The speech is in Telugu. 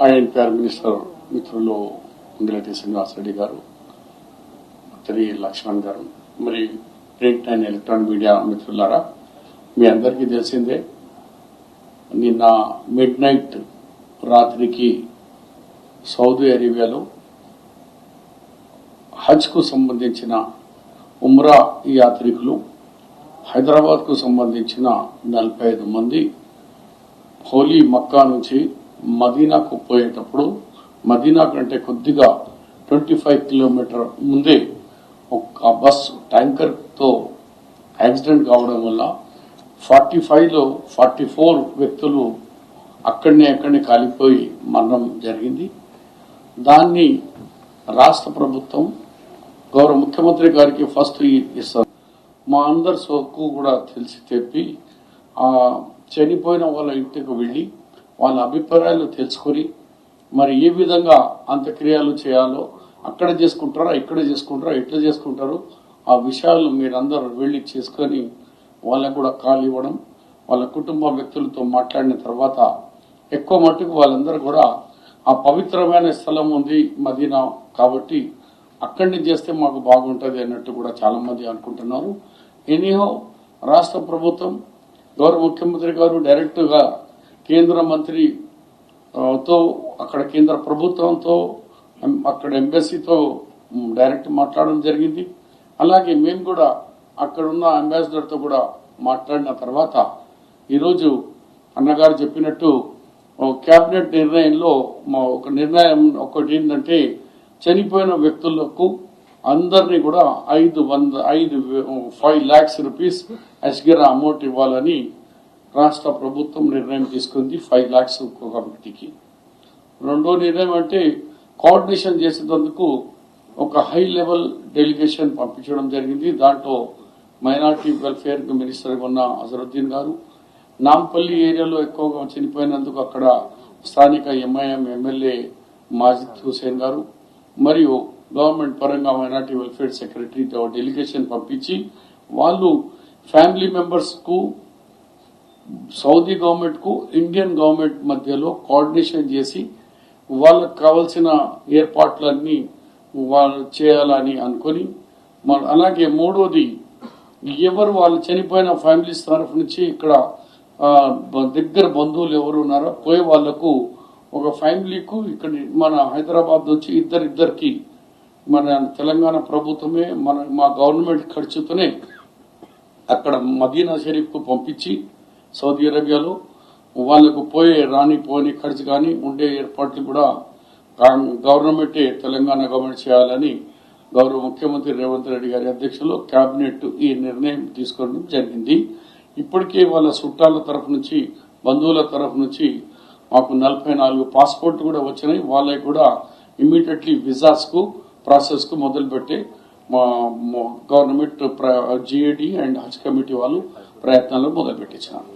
ఆయన ప్రైమ్ మినిస్టర్ మిత్రులు ఇంగిరెడ్డి శ్రీనివాసరెడ్డి గారు, తిరిగి లక్ష్మణ్ గారు, మరి ప్రింట్ అండ్ ఎలక్ట్రానిక్ మీడియా మిత్రులారా, మీ అందరికీ తెలిసిందే నిన్న మిడ్ నైట్ రాత్రికి సౌదీ అరేబియాలో హజ్ కు సంబంధించిన ఉమ్రా యాత్రికులు హైదరాబాద్ కు సంబంధించిన 45 మంది హోలీ మక్కా నుంచి మదీనాకు పోయేటప్పుడు మదీనా కంటే కొద్దిగా 25 కిలోమీటర్ ముందే ఒక బస్ ట్యాంకర్ తో యాక్సిడెంట్ కావడం వల్ల 45లో 44 వ్యక్తులు అక్కడనే కాలిపోయి మరణం జరిగింది. దాన్ని రాష్ట్ర ప్రభుత్వం గౌరవ ముఖ్యమంత్రి గారికి ఫస్ట్ ఇస్తారు. మా అందరి సోకు కూడా తెలిసి తెప్పి ఆ చనిపోయిన వాళ్ళ ఇంటికి వెళ్లి వాళ్ళ అభిప్రాయాలు తెలుసుకుని మరి ఏ విధంగా అంత్యక్రియలు చేయాలో అక్కడ చేసుకుంటారా, ఇక్కడ చేసుకుంటారా, ఎట్లా చేసుకుంటారు ఆ విషయాలు మీరందరూ వెళ్లి చేసుకుని వాళ్ళకు కూడా కాల్ ఇవ్వడం, వాళ్ళ కుటుంబ వ్యక్తులతో మాట్లాడిన తర్వాత ఎక్కువ మట్టుకు వాళ్ళందరూ కూడా ఆ పవిత్రమైన స్థలం ఉంది మదీనా కాబట్టి అక్కడి చేస్తే మాకు బాగుంటది అన్నట్టు కూడా చాలా మంది అనుకుంటున్నారు. ఎనీహో రాష్ట్ర ప్రభుత్వం గౌరవ ముఖ్యమంత్రి గారు డైరెక్ట్ గా కేంద్ర మంత్రి తో అక్కడ కేంద్ర ప్రభుత్వంతో అక్కడ ఎంబసీతో డైరెక్ట్ మాట్లాడడం జరిగింది. అలాగే మేము కూడా అక్కడున్న అంబాసిడర్ తో కూడా మాట్లాడిన తర్వాత ఈరోజు అన్నగారు చెప్పినట్టు కేబినెట్ నిర్ణయంలో ఒక నిర్ణయం ఒకటి ఏంటంటే చనిపోయిన వ్యక్తులకు అందరినీ కూడా 5 lakhs రూపీస్ అస్గిరా అమౌంట్ ఇవ్వాలని రాష్ట్ర ప్రభుత్వం నిర్ణయం తీసుకుంది. 5 lakhs ఒక వ్యక్తికి. రెండో నిర్ణయం అంటే కోఆర్డినేషన్ చేసేందుకు ఒక హై లెవెల్ డెలిగేషన్ పంపించడం జరిగింది. దాంట్లో మైనారిటీ వెల్ఫేర్ మినిస్టర్ ఉన్న అజరుద్దీన్ గారు, నాంపల్లి ఏరియాలో ఎక్కువగా చనిపోయినందుకు అక్కడ స్థానిక ఎంఐఎం ఎమ్మెల్యే మాజిద్ హుసేన్ గారు మరియు గవర్నమెంట్ పరంగా మైనారిటీ వెల్ఫేర్ సెక్రటరీ డెలిగేషన్ పంపించి వాళ్ళు ఫ్యామిలీ మెంబర్స్ కు సౌదీ గవర్నమెంట్ కు ఇండియన్ గవర్నమెంట్ మధ్యలో కోఆర్డినేషన్ చేసి వాళ్ళకు కావాల్సిన ఏర్పాట్లన్నీ వాళ్ళు చేయాలని అనుకుని, అలాగే మూడోది ఎవరు వాళ్ళు చనిపోయిన ఫ్యామిలీస్ తరఫు నుంచి ఇక్కడ దగ్గర బంధువులు ఎవరు ఉన్నారో పోయే వాళ్లకు ఒక ఫ్యామిలీకు ఇక్కడ మన హైదరాబాద్ నుంచి ఇద్దరికి మన తెలంగాణ ప్రభుత్వమే మా గవర్నమెంట్ ఖర్చుతోనే అక్కడ మదీనా షరీఫ్ కు పంపించి సౌదీ అరేబియాలో వాళ్లకు పోని ఖర్చు కానీ ఉండే ఏర్పాట్లు కూడా గవర్నమెంటే తెలంగాణ గవర్నమెంట్ చేయాలని గౌరవ ముఖ్యమంత్రి రేవంత్ రెడ్డి గారి అధ్యక్షతలో కేబినెట్ ఈ నిర్ణయం తీసుకోవడం జరిగింది. ఇప్పటికే వాళ్ళ చుట్టాల తరఫు నుంచి బంధువుల తరఫు నుంచి మాకు 44 పాస్పోర్ట్ కూడా వచ్చినాయి. వాళ్ళకి కూడా ఇమీడియట్లీ విజాస్ కు ప్రాసెస్ కు మొదలుపెట్టే government GAD and Haj committee వాళ్ళు ప్రయత్నాలు మొదలుపెట్టించారు.